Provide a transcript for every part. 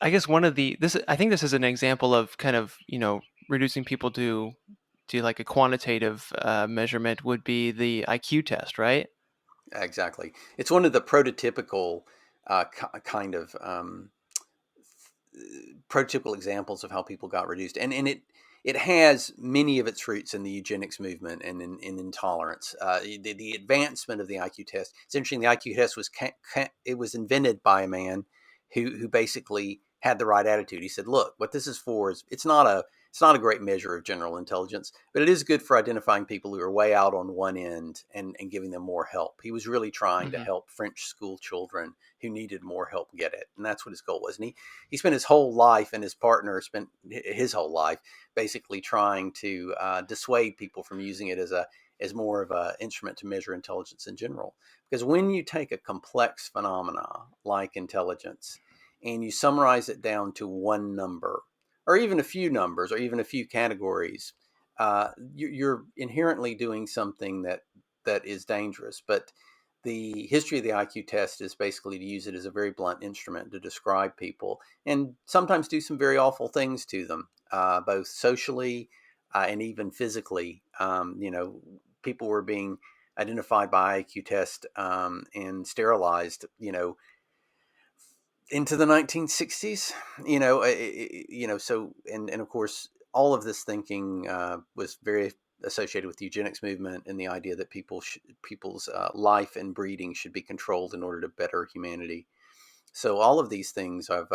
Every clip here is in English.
I guess one of the this I think this is an example of kind of, reducing people to like a quantitative measurement would be the IQ test, right? Exactly. It's one of the prototypical kind of prototypical examples of how people got reduced, and it has many of its roots in the eugenics movement and in intolerance. The advancement of the IQ test. It's interesting. The IQ test it was invented by a man who basically had the right attitude. He said, "Look, what this is for is it's not a great measure of general intelligence, but it is good for identifying people who are way out on one end and giving them more help." He was really trying to Hmm. help French school children who needed more help get it, and that's what his goal was. And he spent his whole life, and his partner spent his whole life basically trying to dissuade people from using it as more of an instrument to measure intelligence in general. Because when you take a complex phenomena like intelligence and you summarize it down to one number, or even a few numbers, or even a few categories, you're inherently doing something that is dangerous. But the history of the IQ test is basically to use it as a very blunt instrument to describe people and sometimes do some very awful things to them, both socially and even physically. People were being identified by IQ test and sterilized, into the 1960s. So and of course, all of this thinking was very associated with the eugenics movement and the idea that people's life and breeding should be controlled in order to better humanity. So all of these things have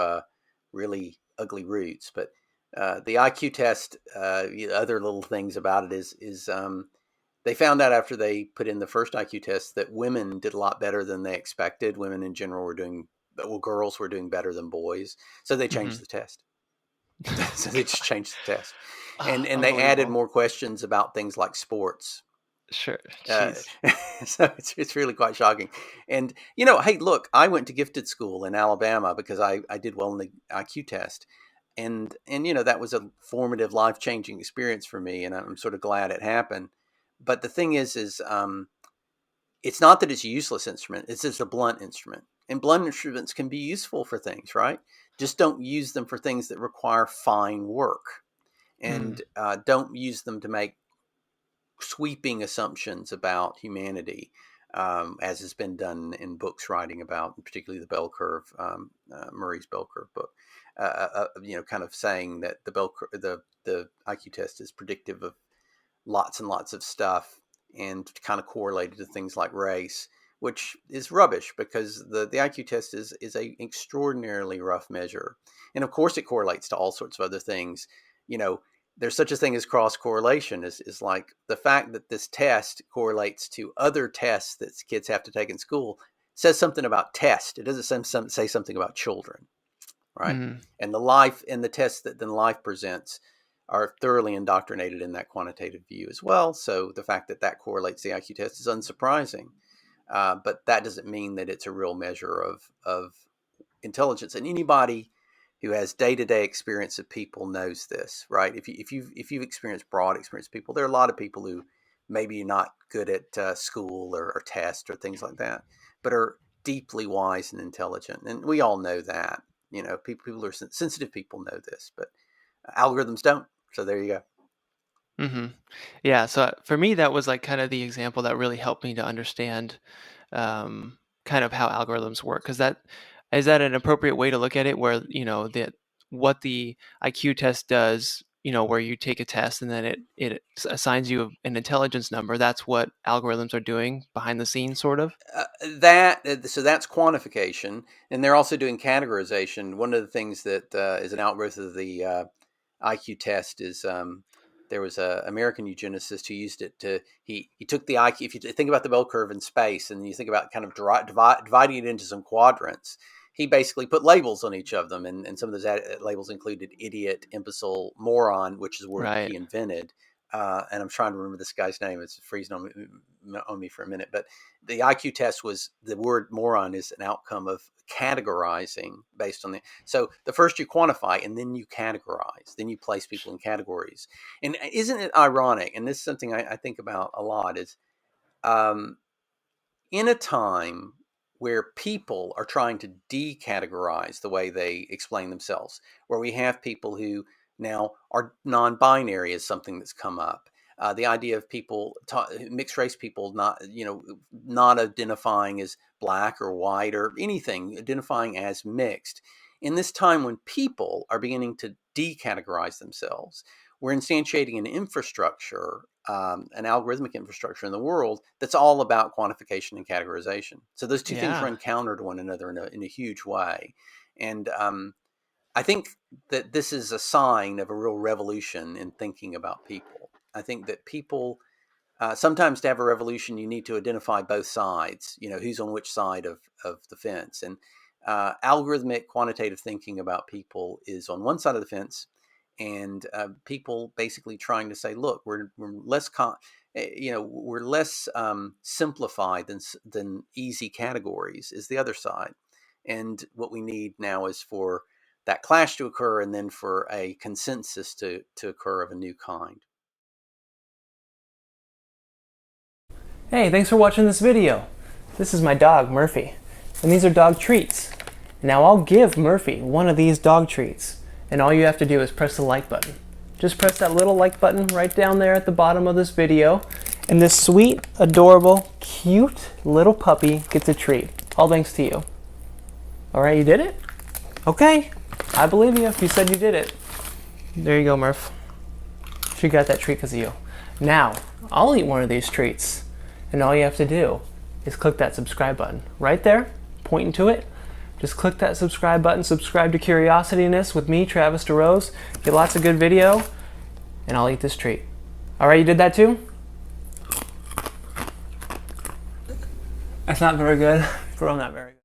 really ugly roots. But the IQ test, other little things about it is they found out after they put in the first IQ test that women did a lot better than they expected. Women in general were doing well, girls were doing better than boys, so they changed Hmm. the test. So they just changed the test, and they added Unbelievable. more questions about things like sports. Sure. Uh, Jeez. so it's really quite shocking. And hey, look, I went to gifted school in Alabama because I did well in the IQ test, and that was a formative, life changing experience for me, and I'm sort of glad it happened. But the thing is, it's not that it's a useless instrument; it's just a blunt instrument, and blunt instruments can be useful for things, right? Just don't use them for things that require fine work, Mm. and don't use them to make sweeping assumptions about humanity, as has been done in books writing about, particularly the bell curve, Murray's bell curve book. Kind of saying that the IQ test is predictive of lots and lots of stuff, and kind of correlated to things like race, which is rubbish because the IQ test is a extraordinarily rough measure, and of course it correlates to all sorts of other things. You know, there's such a thing as cross correlation. Is like the fact that this test correlates to other tests that kids have to take in school says something about test. It doesn't say something about children, right? Mm. And the life and the tests that then life presents are thoroughly indoctrinated in that quantitative view as well. So the fact that that correlates the IQ test is unsurprising, but that doesn't mean that it's a real measure of intelligence. And anybody who has day to day experience of people knows this, right? If you've experienced broad experience of people, there are a lot of people who maybe not good at school or test or things like that, but are deeply wise and intelligent, and we all know that. People are sensitive. People know this, but algorithms don't. So there you go. Hmm. Yeah. So for me, that was like kind of the example that really helped me to understand kind of how algorithms work. Because that is that an appropriate way to look at it, where that what the IQ test does, where you take a test and then it assigns you an intelligence number. That's what algorithms are doing behind the scenes, sort of. So that's quantification, and they're also doing categorization. One of the things that is an outgrowth of the IQ test is there was a American eugenicist who used it to he took the IQ. If you think about the bell curve in space, and you think about kind of dividing it into some quadrants, he basically put labels on each of them, and some of those labels included idiot, imbecile, moron, which is a word that Right. he invented. And I'm trying to remember this guy's name. It's freezing on me for a minute. But the IQ test was the word moron is an outcome of categorizing based on the. So the first you quantify and then you categorize, then you place people in categories. And isn't it ironic? And this is something I think about a lot is um, in a time where people are trying to decategorize the way they explain themselves, where we have people who now are non-binary is something that's come up. The idea of people, mixed race people, not identifying as black or white or anything, identifying as mixed. In this time when people are beginning to decategorize themselves, we're instantiating an infrastructure, an algorithmic infrastructure in the world that's all about quantification and categorization. So those two things Yeah. run counter to one another in a huge way. And I think that this is a sign of a real revolution in thinking about people. I think that people, sometimes to have a revolution, you need to identify both sides, who's on which side of the fence. And algorithmic quantitative thinking about people is on one side of the fence, and people basically trying to say, look, we're less we're less simplified than easy categories is the other side. And what we need now is for that clash to occur, and then for a consensus to occur of a new kind. Hey, thanks for watching this video. This is my dog, Murphy, and these are dog treats. Now I'll give Murphy one of these dog treats, and all you have to do is press the like button. Just press that little like button right down there at the bottom of this video, and this sweet, adorable, cute little puppy gets a treat. All thanks to you. Alright, you did it? Okay, I believe you. You said you did it. There you go, Murph. She got that treat because of you. Now, I'll eat one of these treats. And all you have to do is click that subscribe button right there, pointing to it. Just click that subscribe button, subscribe to Curiosityness with me, Travis DeRose. Get lots of good video, and I'll eat this treat. All right, you did that too? That's not very good. Bro, I'm not very good.